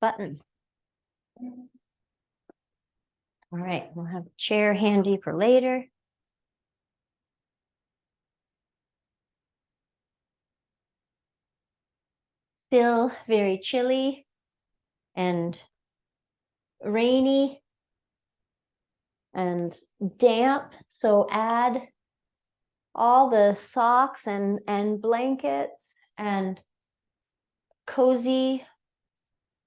button. All right, we'll have a chair handy for later. Still very chilly and rainy and damp, so add all the socks and blankets and cozy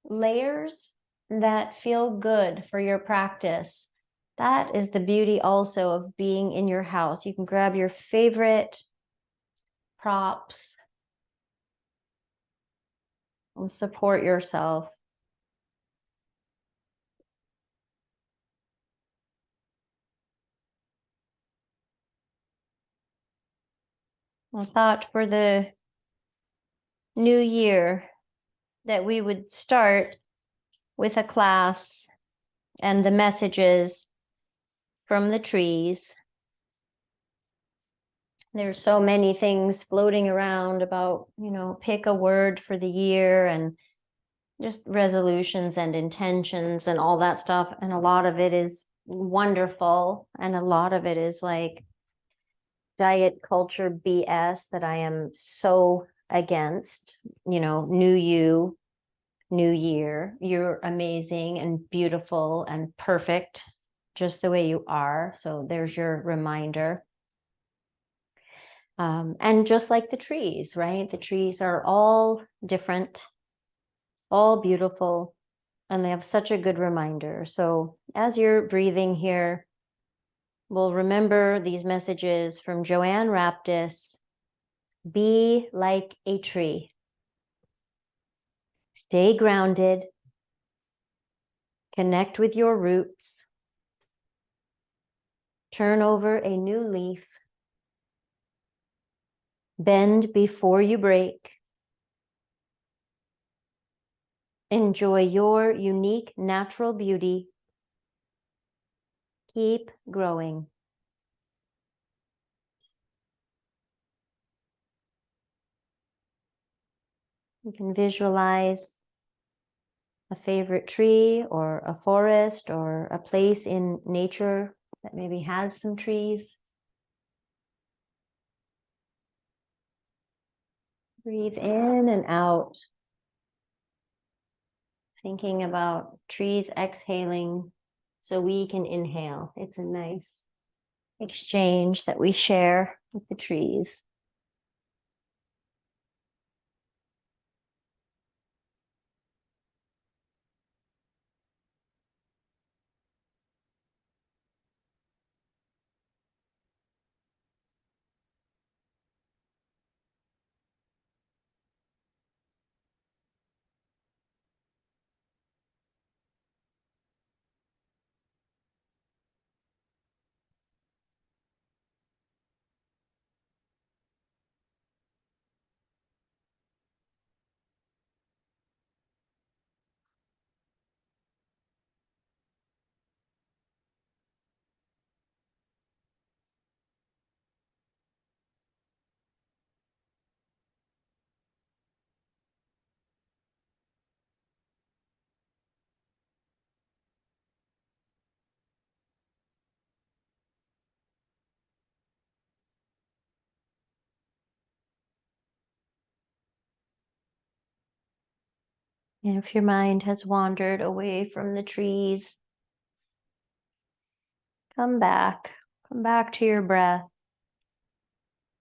layers that feel good for your practice. That is the beauty also of being in your house. You can grab your favorite props and support yourself. I thought for the new year that we would start with a class and the messages from the trees. There's so many things floating around about, pick a word for the year and just resolutions and intentions and all that stuff. And a lot of it is wonderful. And a lot of it is like diet culture BS that I am so against. New you, new year. You're amazing and beautiful and perfect just the way you are. So there's your reminder. And just like the trees, right? The trees are all different, all beautiful, and they have such a good reminder. So as you're breathing here, we'll remember these messages from Joanne Raptis. Be like a tree. Stay grounded. Connect with your roots. Turn over a new leaf. Bend before you break. Enjoy your unique natural beauty. Keep growing. You can visualize a favorite tree or a forest or a place in nature that maybe has some trees. Breathe in and out. Thinking about trees exhaling so we can inhale. It's a nice exchange that we share with the trees. And if your mind has wandered away from the trees, come back. Come back to your breath.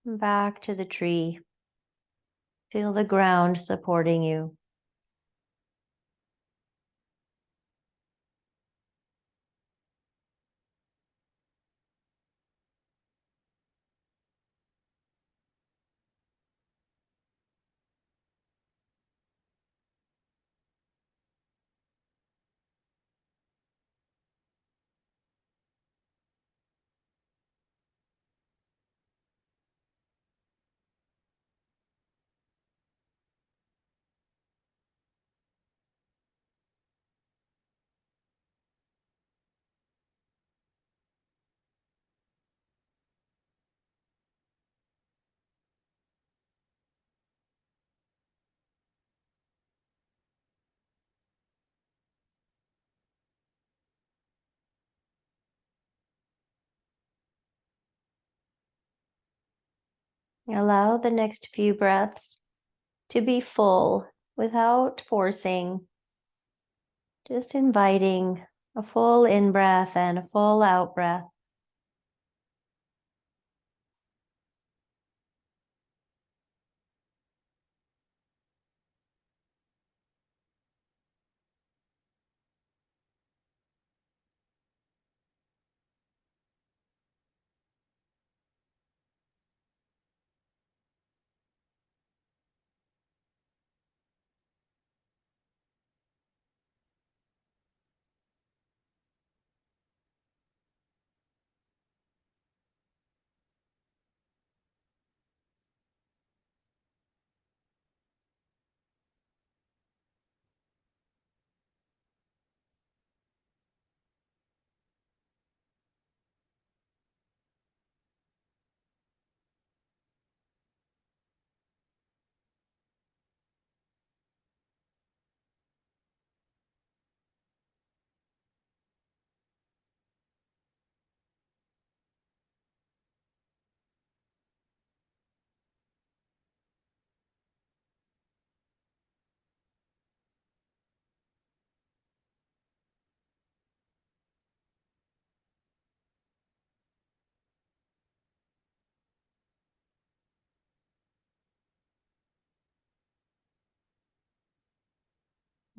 Come back to the tree. Feel the ground supporting you. Allow the next few breaths to be full without forcing, just inviting a full in breath and a full out breath.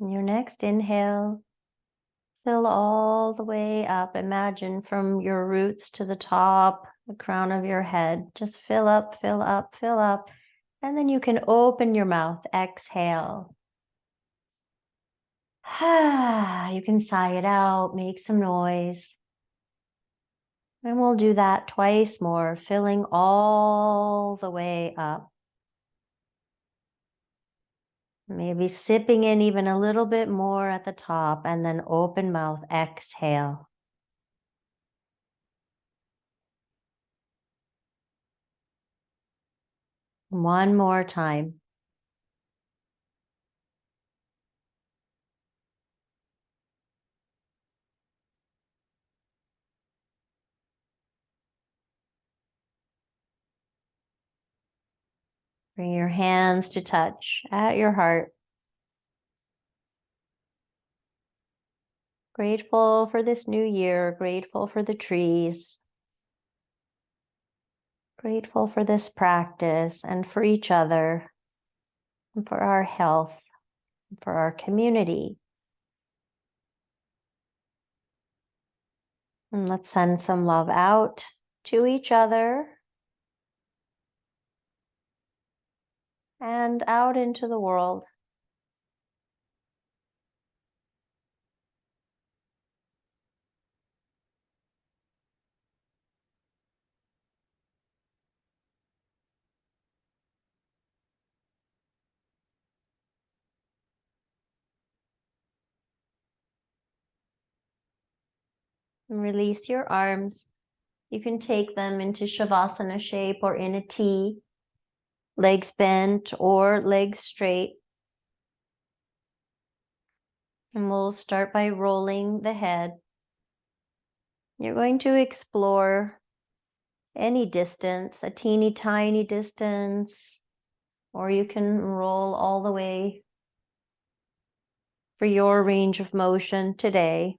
And your next inhale, fill all the way up. Imagine from your roots to the top, the crown of your head. Just fill up, fill up, fill up. And then you can open your mouth. Exhale. You can sigh it out, make some noise. And we'll do that twice more, filling all the way up. Maybe sipping in even a little bit more at the top, and then open mouth, exhale. One more time. Bring your hands to touch at your heart. Grateful for this new year, grateful for the trees, grateful for this practice and for each other, and for our health, and for our community. And let's send some love out to each other and out into the world. And release your arms. You can take them into Shavasana shape or in a T, legs bent or legs straight. And we'll start by rolling the head. You're going to explore any distance, a teeny tiny distance, or you can roll all the way for your range of motion today.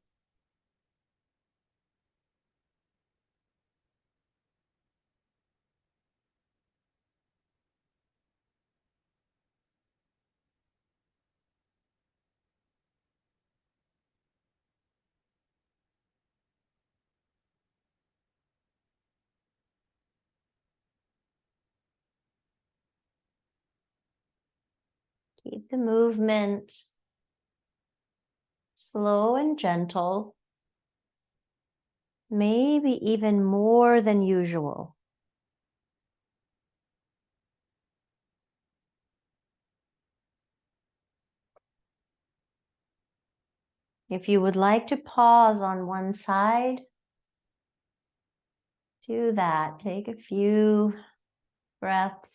Keep the movement slow and gentle, maybe even more than usual. If you would like to pause on one side, do that. Take a few breaths.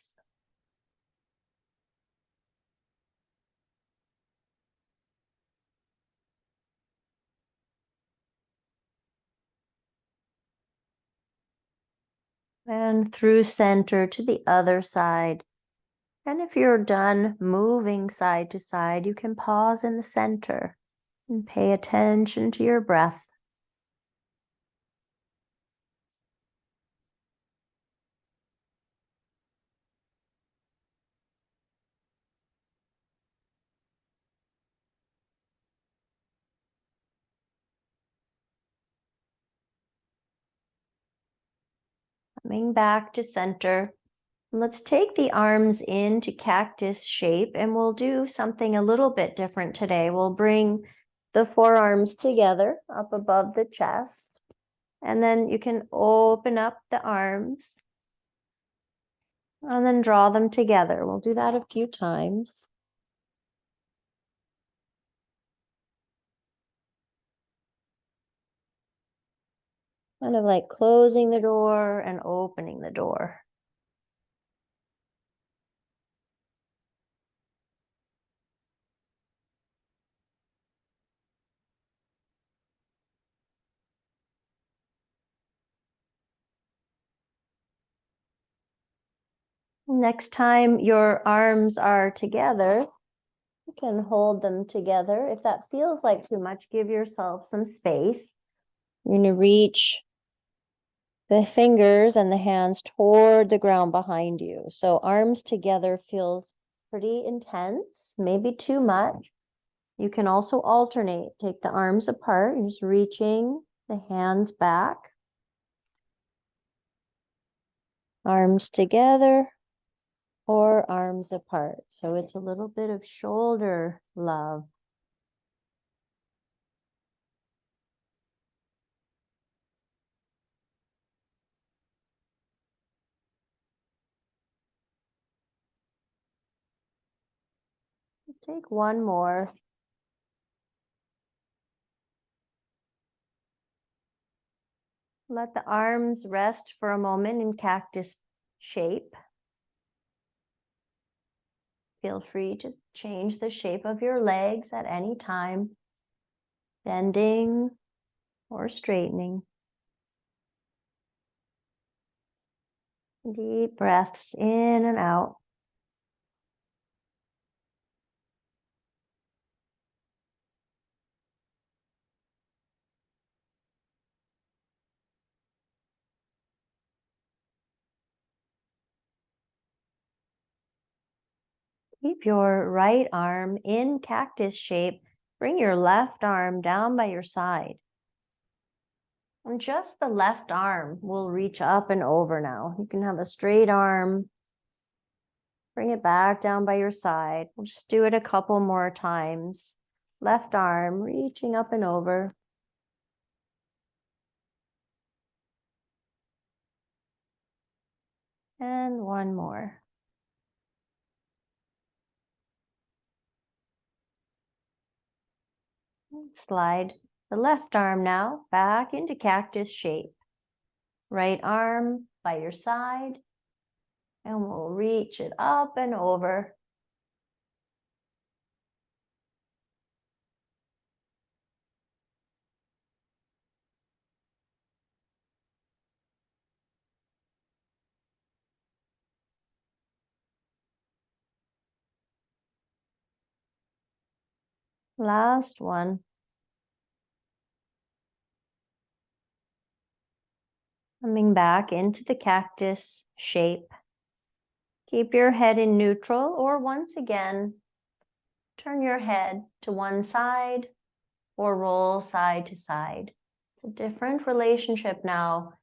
And through center to the other side. And if you're done moving side to side, you can pause in the center and pay attention to your breath. Coming back to center. Let's take the arms into cactus shape and we'll do something a little bit different today. We'll bring the forearms together up above the chest, and then you can open up the arms and then draw them together. We'll do that a few times. Kind of like closing the door and opening the door. Next time your arms are together, you can hold them together. If that feels like too much, give yourself some space. You're going to reach the fingers and the hands toward the ground behind you. So arms together feels pretty intense, maybe too much. You can also alternate. Take the arms apart and just reaching the hands back. Arms together or arms apart. So it's a little bit of shoulder love. Take one more. Let the arms rest for a moment in cactus shape. Feel free to change the shape of your legs at any time, bending or straightening. Deep breaths in and out. Keep your right arm in cactus shape. Bring your left arm down by your side. And just the left arm will reach up and over now. You can have a straight arm. Bring it back down by your side. We'll just do it a couple more times. Left arm reaching up and over. And one more. Slide the left arm now back into cactus shape. Right arm by your side. And we'll reach it up and over. Last one. Coming back into the cactus shape. Keep your head in neutral, or once again, turn your head to one side or roll side to side. It's a different relationship now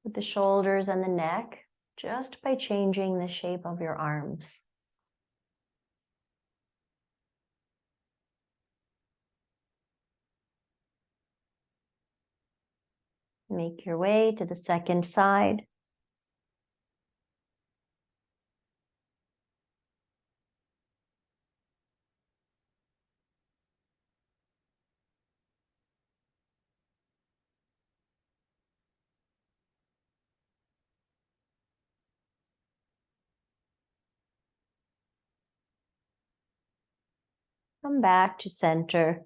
with the shoulders and the neck, just by changing the shape of your arms. Make your way to the second side. Come back to center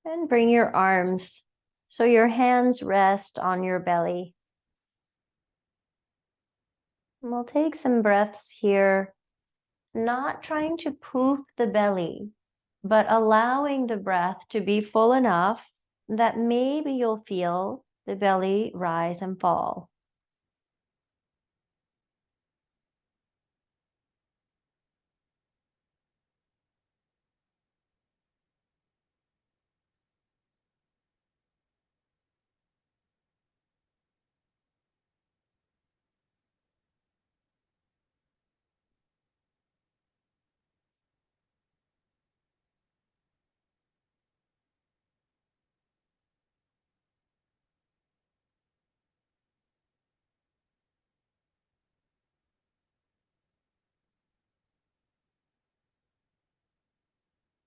and bring your arms so your hands rest on your belly. We'll take some breaths here, not trying to poof the belly, but allowing the breath to be full enough that maybe you'll feel the belly rise and fall.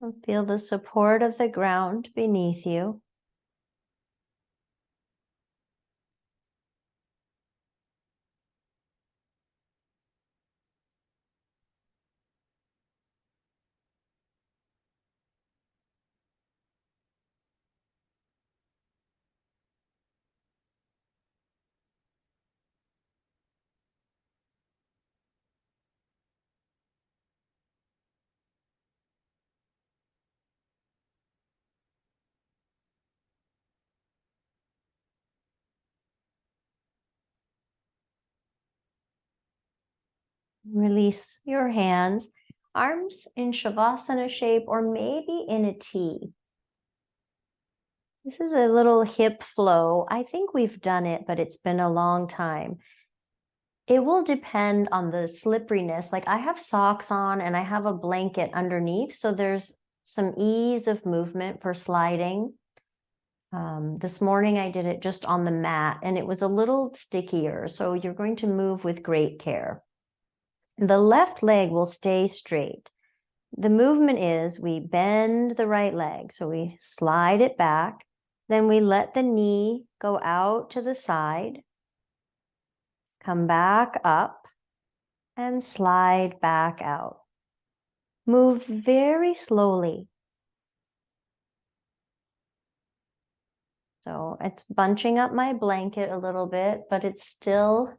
And feel the support of the ground beneath you. Release your hands, arms in Shavasana shape or maybe in a T. This is a little hip flow. I think we've done it, but it's been a long time. It will depend on the slipperiness. Like I have socks on and I have a blanket underneath, so there's some ease of movement for sliding. This morning I did it just on the mat and it was a little stickier, so you're going to move with great care. The left leg will stay straight. The movement is we bend the right leg, so we slide it back, then we let the knee go out to the side, come back up, and slide back out. Move very slowly. So it's bunching up my blanket a little bit, but it's still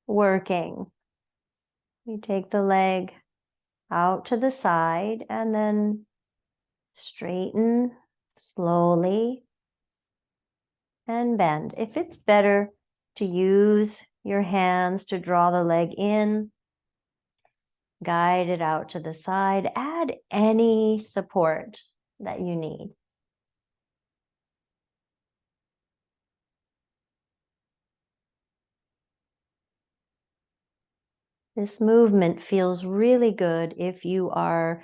working. We take the leg out to the side and then straighten slowly and bend. If it's better to use your hands to draw the leg in, guide it out to the side, add any support that you need. This movement feels really good if you are,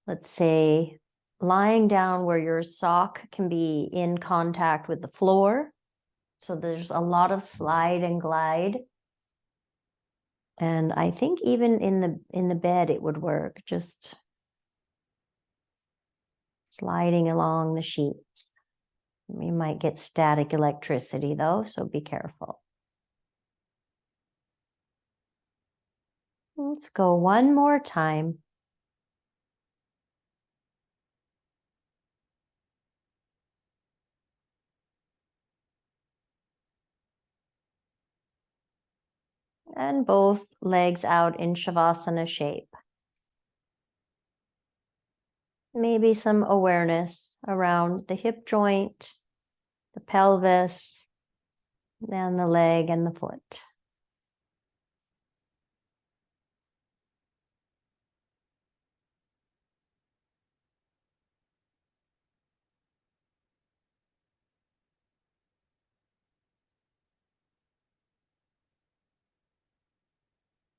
let's say, lying down where your sock can be in contact with the floor. So there's a lot of slide and glide. And I think even in the bed it would work, just sliding along the sheets. You might get static electricity though, so be careful. Let's go one more time. And both legs out in Shavasana shape. Maybe some awareness around the hip joint, the pelvis, and the leg and the foot.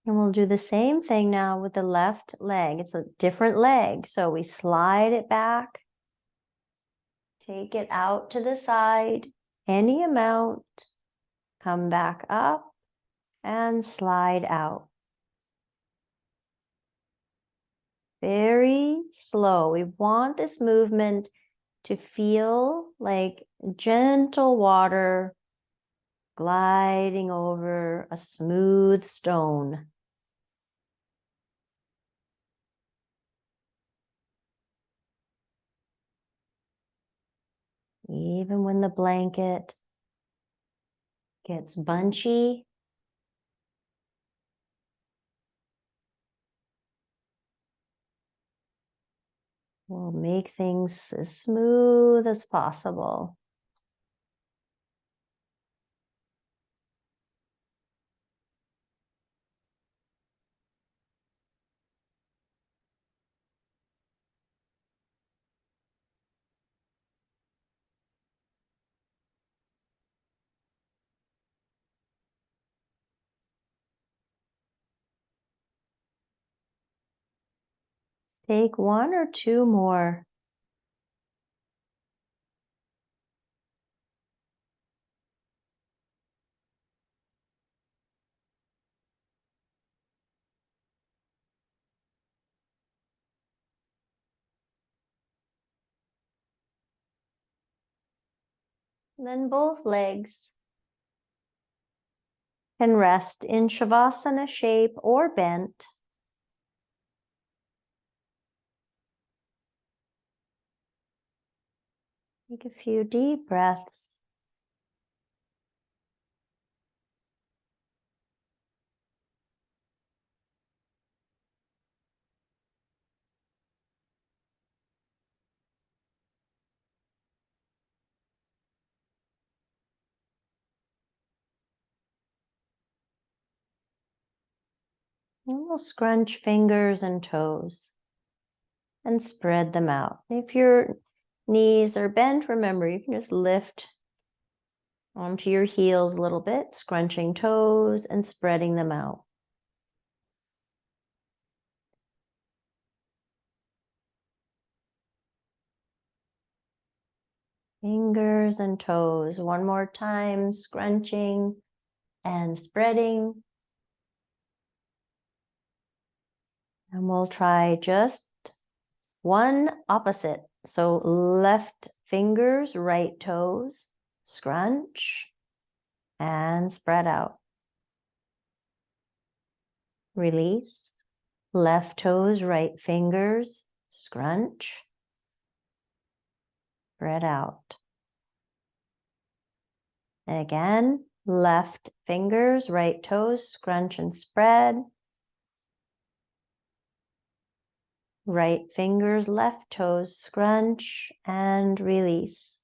And we'll do the same thing now with the left leg. It's a different leg. So we slide it back, take it out to the side, any amount, come back up and slide out. Very slow. We want this movement to feel like gentle water gliding over a smooth stone. Even when the blanket gets bunchy, We'll make things as smooth as possible. Take one or two more. Then both legs can rest in Shavasana shape or bent. Take a few deep breaths. And we'll scrunch fingers and toes and spread them out. If your knees are bent, remember you can just lift onto your heels a little bit, scrunching toes and spreading them out. Fingers and toes. One more time, scrunching and spreading. And we'll try just one opposite. So left fingers, right toes, scrunch and spread out. Release. Left toes, right fingers, scrunch, spread out. And again, left fingers, right toes, scrunch and spread. Right fingers, left toes, scrunch and release.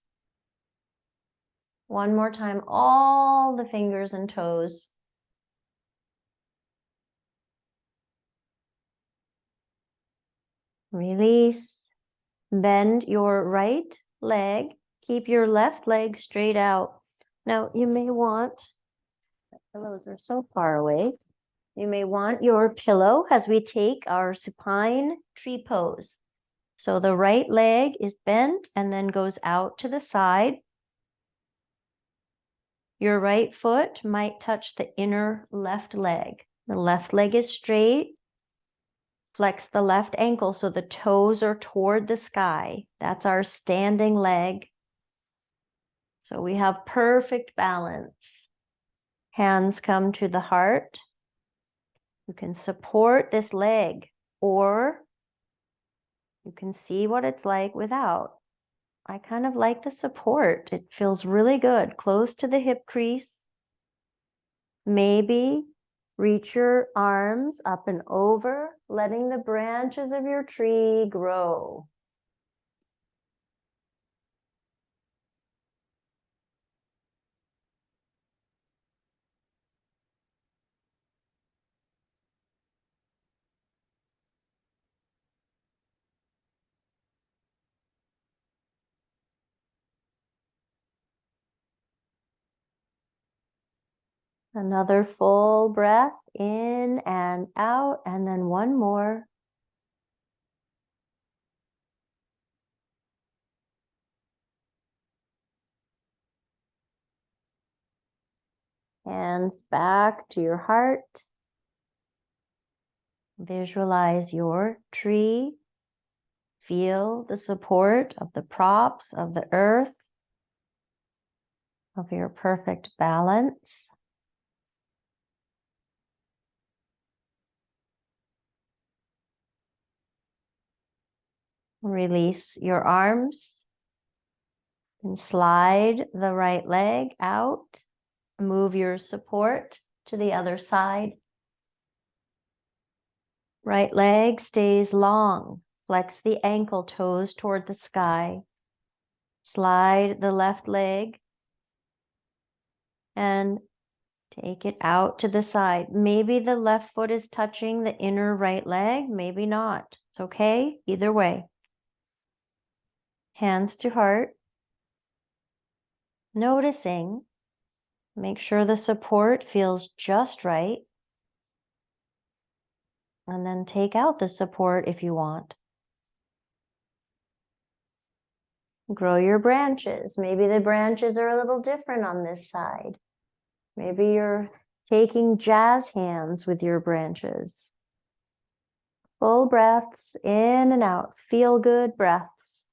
One more time, all the fingers and toes. Release. Bend your right leg. Keep your left leg straight out. Now, you may want, pillows are so far away. You may want your pillow as we take our supine tree pose. So the right leg is bent and then goes out to the side. Your right foot might touch the inner left leg. The left leg is straight. Flex the left ankle so the toes are toward the sky. That's our standing leg. So we have perfect balance. Hands come to the heart. You can support this leg, or you can see what it's like without. I kind of like the support. It feels really good, close to the hip crease. Maybe reach your arms up and over, letting the branches of your tree grow. Another full breath in and out, and then one more. Hands back to your heart. Visualize your tree. Feel the support of the props of the earth, of your perfect balance. Release your arms and slide the right leg out. Move your support to the other side. Right leg stays long. Flex the ankle toes toward the sky. Slide the left leg and take it out to the side. Maybe the left foot is touching the inner right leg, maybe not. It's okay, either way. Hands to heart. Noticing. Make sure the support feels just right. And then take out the support if you want. Grow your branches. Maybe the branches are a little different on this side. Maybe you're taking jazz hands with your branches. Full breaths in and out. Feel good breaths.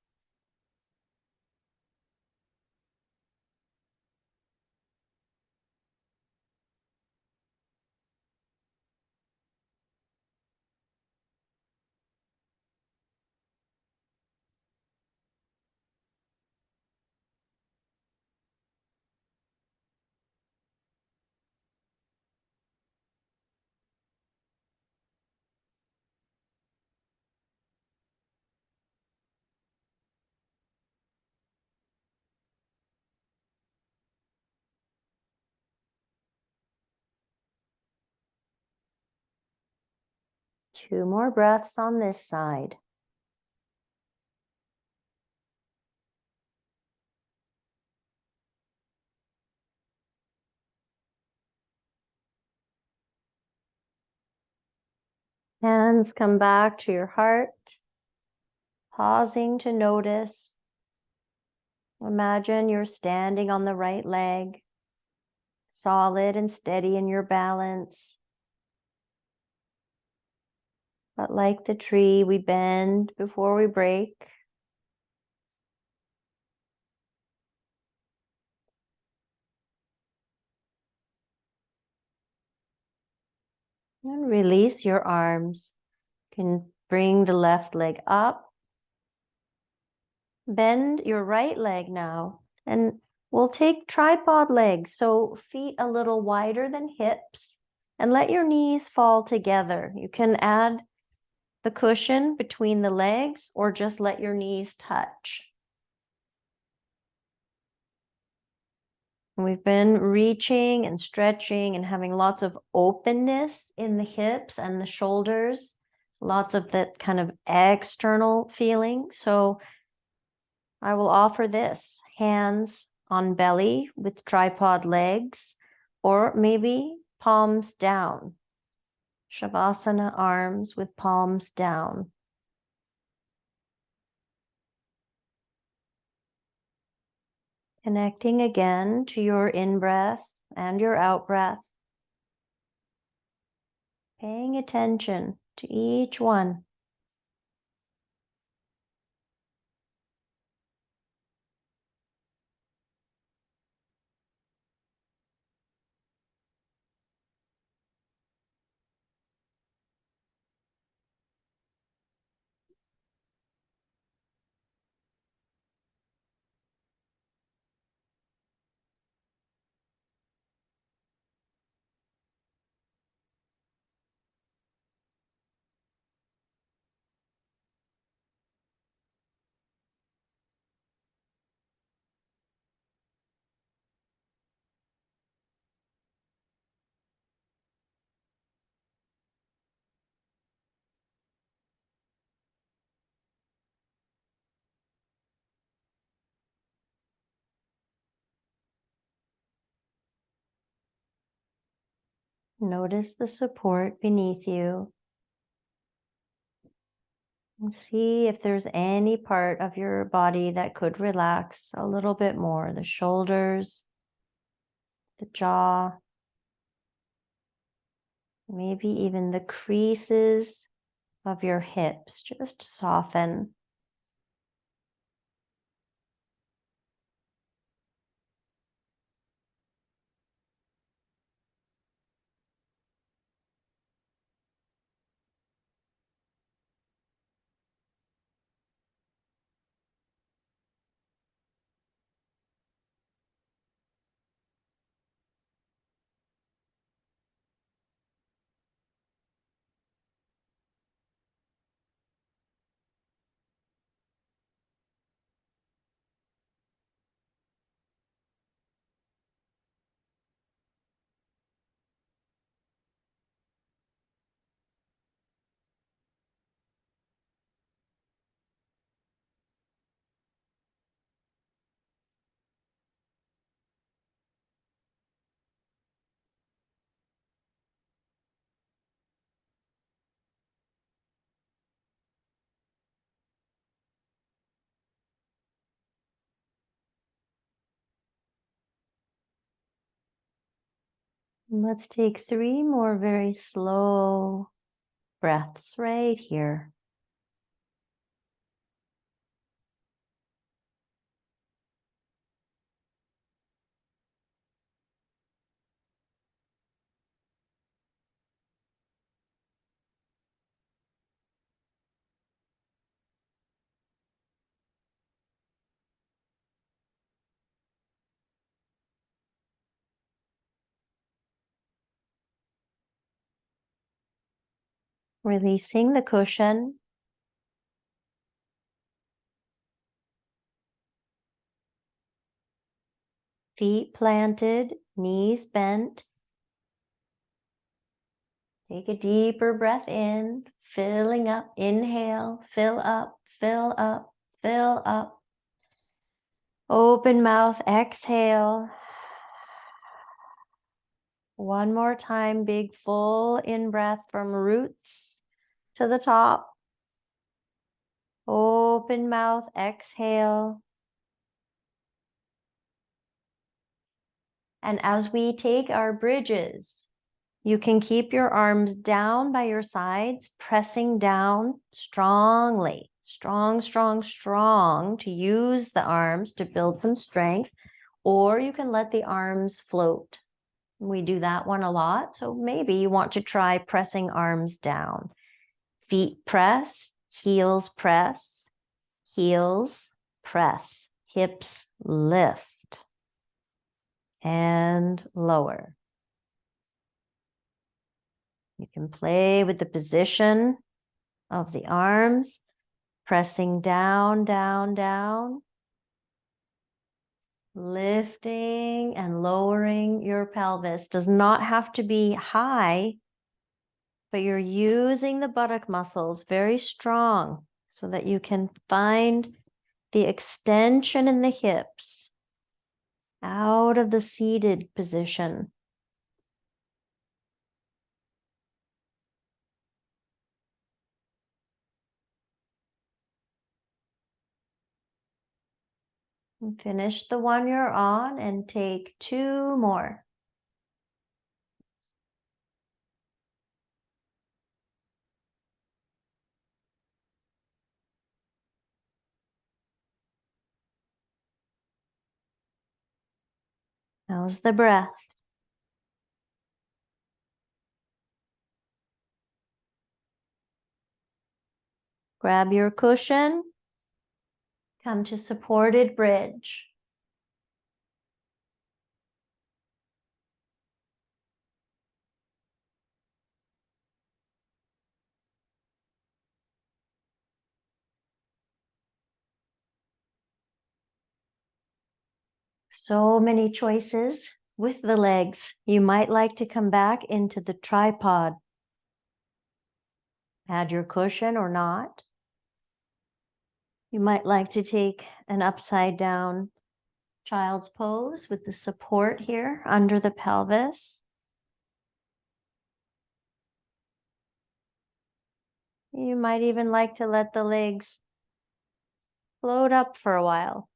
Two more breaths on this side. Hands come back to your heart, pausing to notice. Imagine you're standing on the right leg, solid and steady in your balance. But like the tree, we bend before we break. And release your arms. You can bring the left leg up. Bend your right leg now. And we'll take tripod legs, so feet a little wider than hips. And let your knees fall together. You can add the cushion between the legs or just let your knees touch. We've been reaching and stretching and having lots of openness in the hips and the shoulders, lots of that kind of external feeling. So I will offer this: hands on belly with tripod legs, or maybe palms down. Shavasana arms with palms down. Connecting again to your in-breath and your out-breath. Paying attention to each one. Notice the support beneath you. And see if there's any part of your body that could relax a little bit more. The shoulders, the jaw, maybe even the creases of your hips. Just soften. Let's take 3 more very slow breaths right here. Releasing the cushion. Feet planted, knees bent. Take a deeper breath in, filling up. Inhale, fill up, fill up, fill up. Open mouth, exhale. One more time, big full in breath from roots to the top. Open mouth, exhale. And as we take our bridges, you can keep your arms down by your sides, pressing down strongly, strong, strong, strong, to use the arms to build some strength, or you can let the arms float. We do that one a lot, so maybe you want to try pressing arms down. Feet press, heels press, heels press, hips lift, and lower. You can play with the position of the arms, pressing down, down, down, lifting and lowering your pelvis. Does not have to be high, but you're using the buttock muscles very strong so that you can find the extension in the hips out of the seated position. And finish the one you're on and take 2 more. How's the breath? Grab your cushion. Come to supported bridge. So many choices with the legs. You might like to come back into the tripod. Add your cushion or not. You might like to take an upside down child's pose with the support here under the pelvis. You might even like to let the legs float up for a while.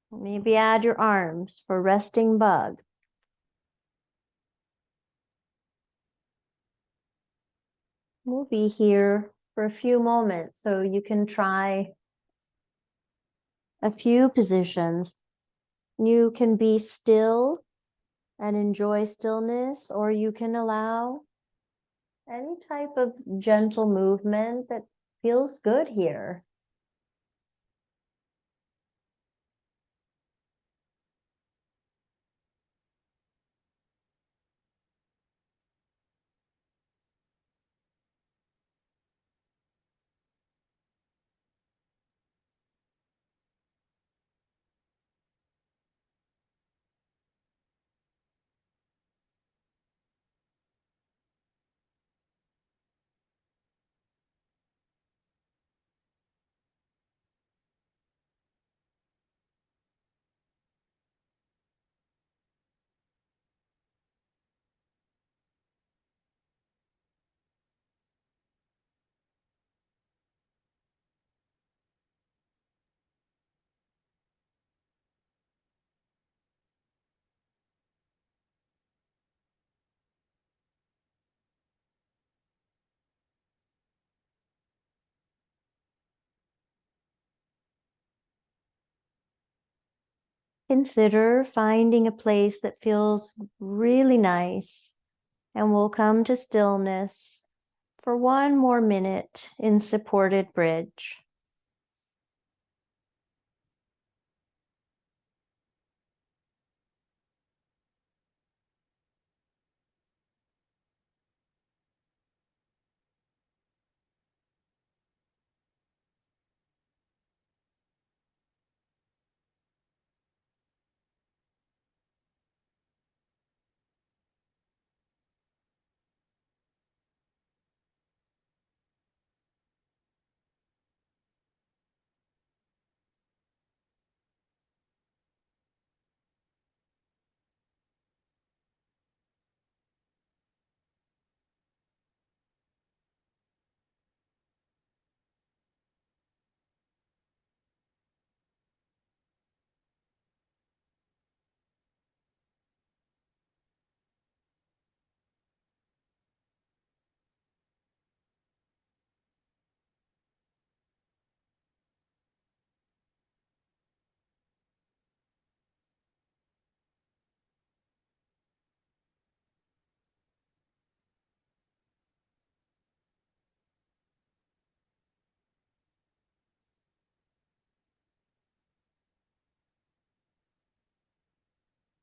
Maybe add your arms for resting bug. We'll be here for a few moments so you can try a few positions. You can be still and enjoy stillness, or you can allow any type of gentle movement that feels good here. Consider finding a place that feels really nice, and we'll come to stillness for one more minute in supported bridge.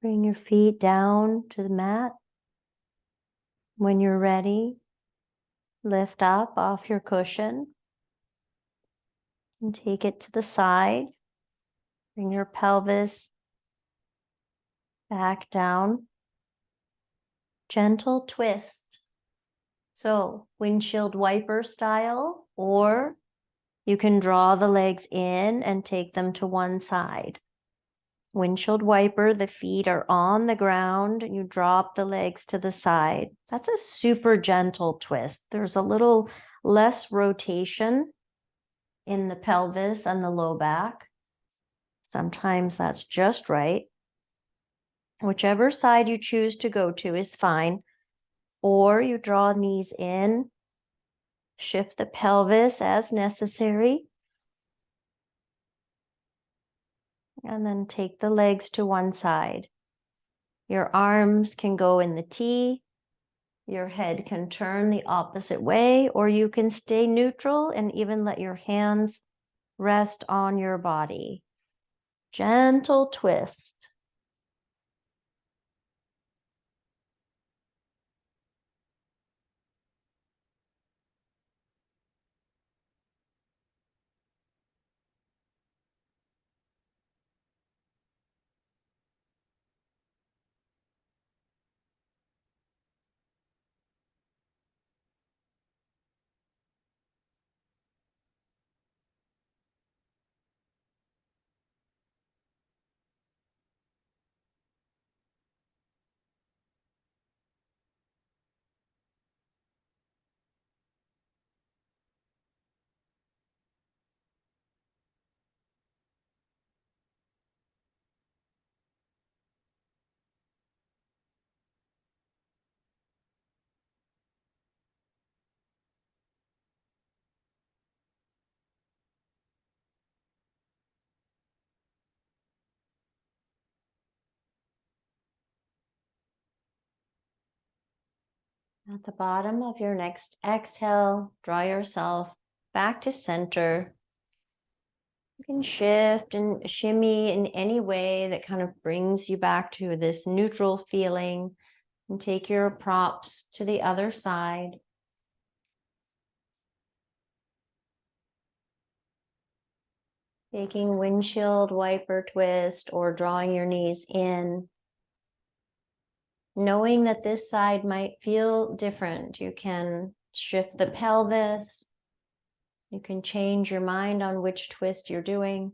Bring your feet down to the mat. When you're ready, lift up off your cushion and take it to the side. Bring your pelvis back down. Gentle twist. So, windshield wiper style, or you can draw the legs in and take them to one side. Windshield wiper, the feet are on the ground and you drop the legs to the side. That's a super gentle twist. There's a little less rotation in the pelvis and the low back. Sometimes that's just right. Whichever side you choose to go to is fine. Or you draw knees in, shift the pelvis as necessary, and then take the legs to one side. Your arms can go in the T, your head can turn the opposite way, or you can stay neutral and even let your hands rest on your body. Gentle twist. At the bottom of your next exhale, draw yourself back to center. You can shift and shimmy in any way that kind of brings you back to this neutral feeling, and take your props to the other side. Taking windshield wiper twist or drawing your knees in. Knowing that this side might feel different, you can shift the pelvis. You can change your mind on which twist you're doing.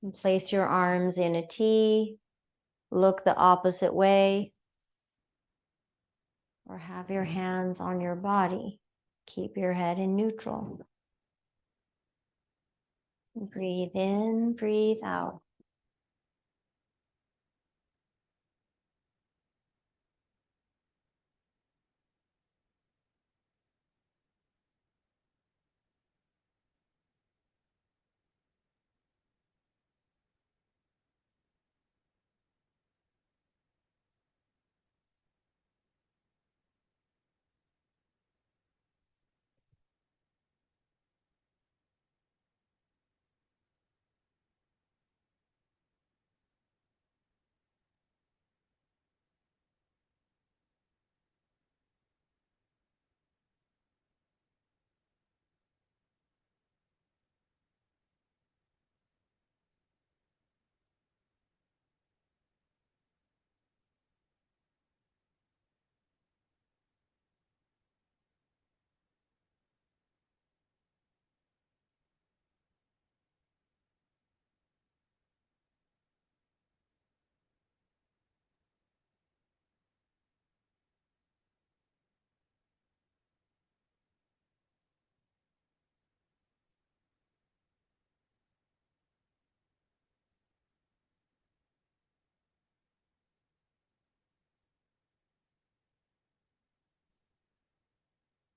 And place your arms in a T, look the opposite way, or have your hands on your body. Keep your head in neutral. Breathe in, breathe out.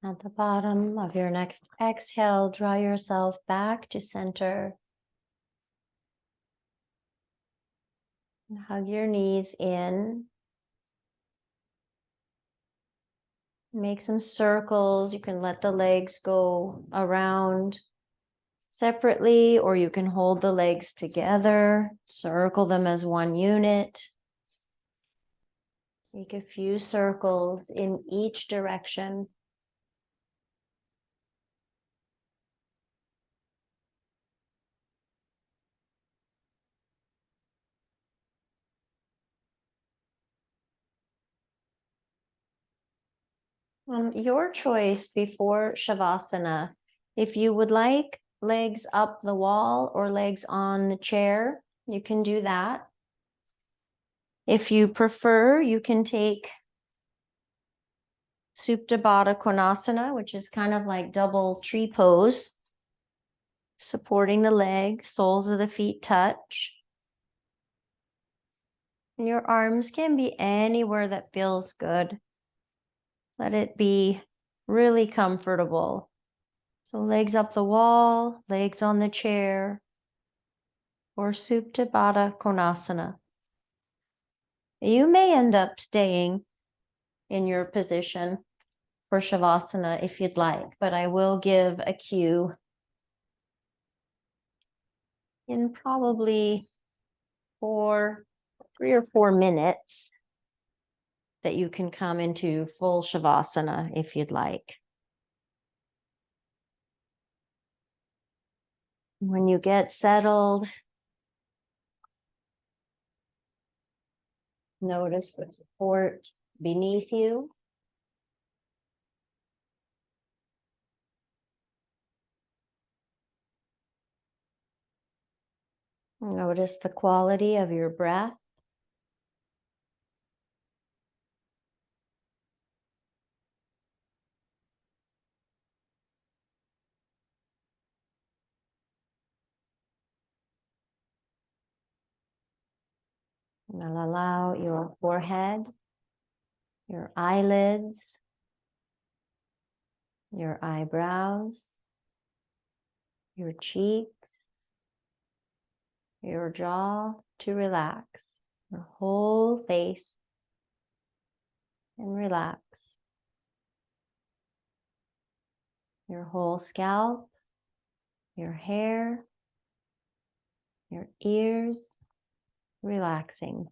At the bottom of your next exhale, draw yourself back to center. And hug your knees in. Make some circles. You can let the legs go around separately, or you can hold the legs together, circle them as one unit. Make a few circles in each direction. Your choice before Shavasana. If you would like legs up the wall or legs on the chair, you can do that. If you prefer, you can take Supta Baddha Konasana, which is kind of like double tree pose, supporting the leg, soles of the feet touch. And your arms can be anywhere that feels good. Let it be really comfortable. So legs up the wall, legs on the chair, or Supta Baddha Konasana. You may end up staying in your position for Shavasana if you'd like, but I will give a cue in probably 3 or 4 minutes that you can come into full Shavasana if you'd like. When you get settled, notice the support beneath you. Notice the quality of your breath. And allow your forehead, your eyelids, your eyebrows, your cheeks, your jaw to relax, your whole face, and relax. Your whole scalp, your hair, your ears, relaxing.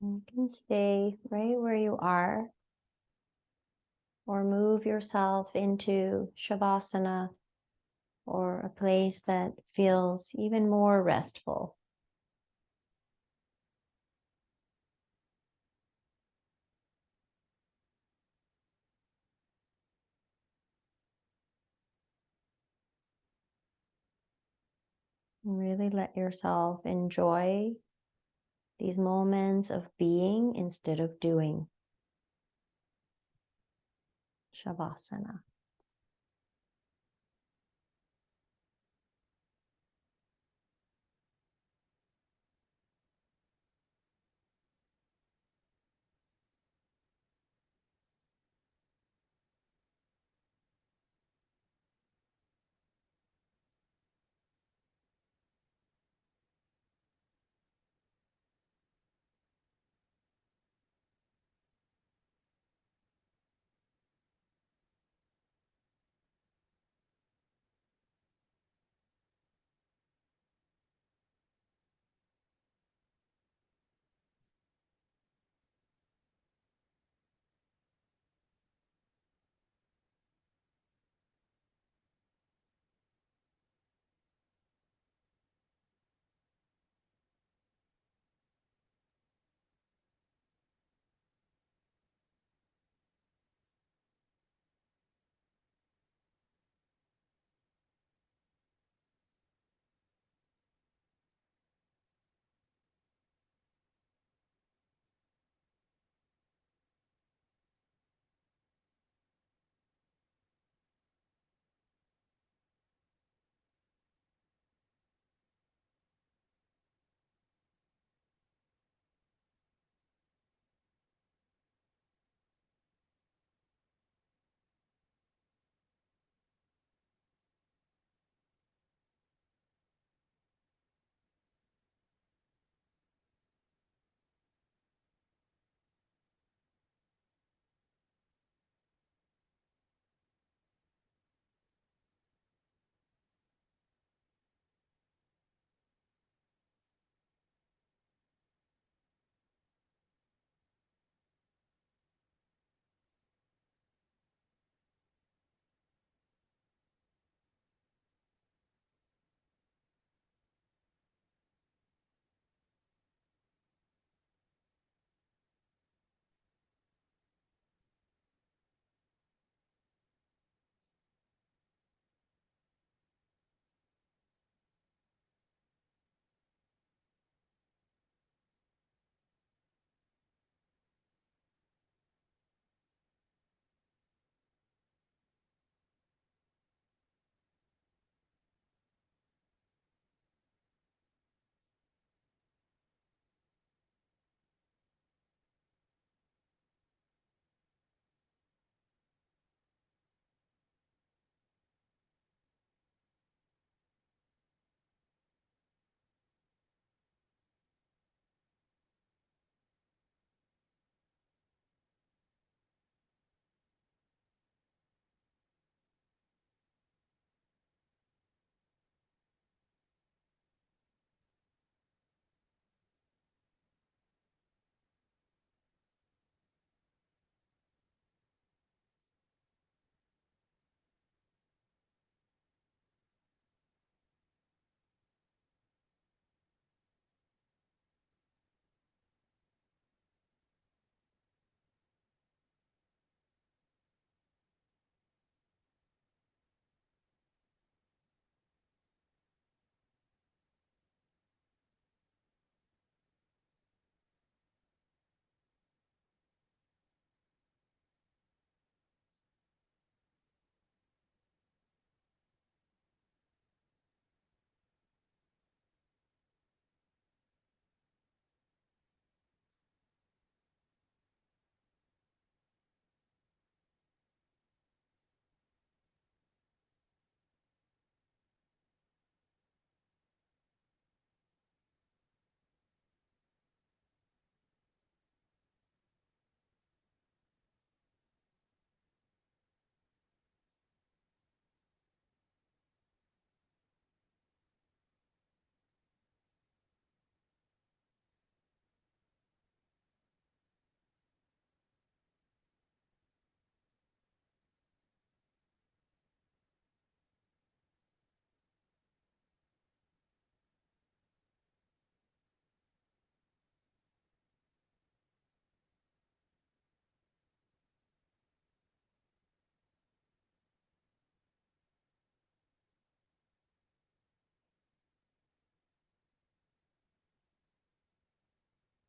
You can stay right where you are, or move yourself into Shavasana or a place that feels even more restful. Really let yourself enjoy these moments of being instead of doing. Shavasana.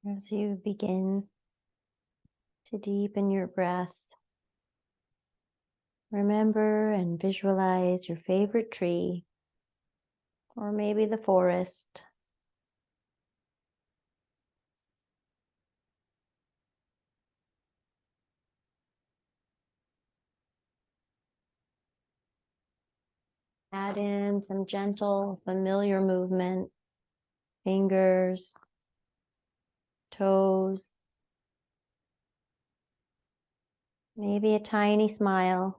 As you begin to deepen your breath, remember and visualize your favorite tree, or maybe the forest. Add in some gentle, familiar movement, fingers, toes, maybe a tiny smile.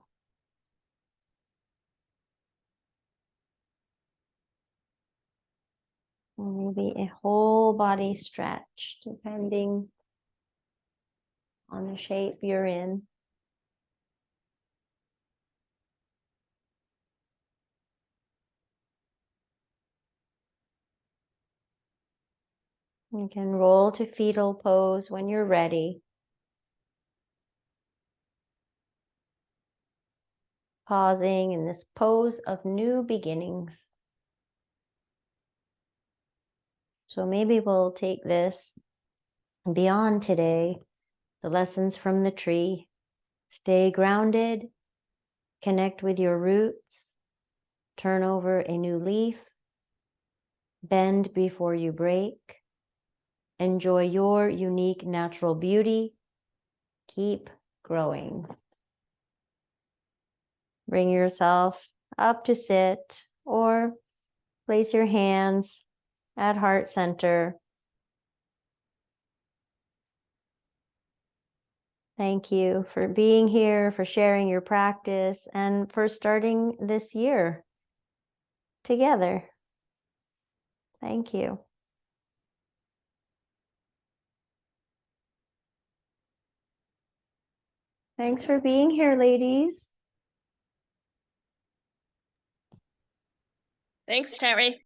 Or maybe a whole body stretch, depending on the shape you're in. You can roll to fetal pose when you're ready. Pausing in this pose of new beginnings. So maybe we'll take this beyond today, the lessons from the tree. Stay grounded, connect with your roots, turn over a new leaf, bend before you break, enjoy your unique natural beauty, keep growing. Bring yourself up to sit or place your hands at heart center. Thank you for being here, for sharing your practice, and for starting this year together. Thank you. Thanks for being here, ladies. Thanks, Terry.